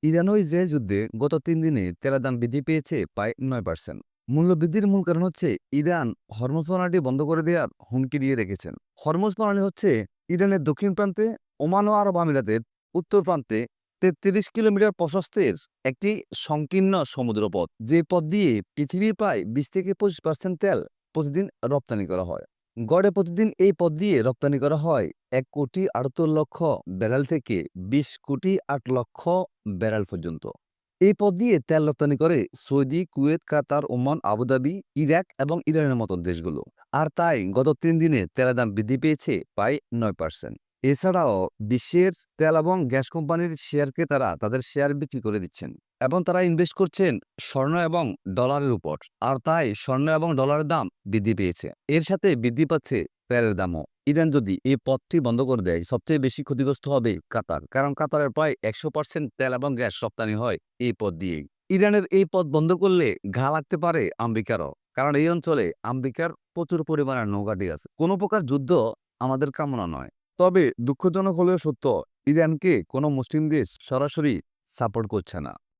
Iran ও Israel যুদ্ধে গত ৩ দিনে তেলের দাম বৃদ্ধি পেয়েছে প্রায় ৯%। মূল্যবৃদ্ধির মূল কারণ হচ্ছে ইরান হরমুজ প্রণালী বন্ধ করে দেওয়ার হুমকি দিয়ে রেখেছেন। হরমুজ প্রণালী হচ্ছে ইরানের দক্ষিণ প্রান্তে ওমান ও আরব আমিরাতের উত্তর প্রান্তে ৩৩ কিলোমিটার প্রশস্তের একটি সংকীর্ণ সমুদ্রপথ, যে পথ দিয়ে পৃথিবীর প্রায় ২০ থেকে ২৫% তেল প্রতিদিন রপ্তানি করা হয়। গড়ে প্রতিদিন এই পথ দিয়ে রপ্তানি করা হয় ১,৭৮,০০,০০০ ব্যারেল থেকে ২০,৮,০০,০০০ ব্যারেল পর্যন্ত। এই পথ দিয়ে তেল রপ্তানি করে সৌদি, কুয়েত, কাতার, ওমান, আবুধাবি, ইরাক এবং ইরানের মতো দেশগুলো। আর তাই গত ৩ দিনে তেলের দাম বৃদ্ধি পেয়েছে প্রায় ৯%। এছাড়াও বিশ্বের তেল এবং গ্যাস কোম্পানির শেয়ার ক্রেতারা তাদের শেয়ার বিক্রি করে দিচ্ছেন এবং তারা ইনভেস্ট করছেন স্বর্ণ এবং ডলারের উপর। আর তাই স্বর্ণ এবং ডলারের দাম বৃদ্ধি পেয়েছে। এর সাথে বৃদ্ধি পাচ্ছে তেলের দামও। ইরান যদি এই পথটি বন্ধ করে দেয়, সবচেয়ে বেশি ক্ষতিগ্রস্ত হবে কাতার, কারণ কাতারের প্রায় ১০০% তেল এবং গ্যাস রপ্তানি হয় এই পথ দিয়েই। ইরানের এই পথ বন্ধ করলে ঘা লাগতে পারে আমেরিকারও, কারণ এই অঞ্চলে আমেরিকার প্রচুর পরিমাণে নৌঘাঁটি আছে। কোনো প্রকার যুদ্ধ আমাদের কামনা নয়, তবে দুঃখজনক হলেও সত্য, ইরানকে কোনো মুসলিম দেশ সরাসরি সাপোর্ট করছে না।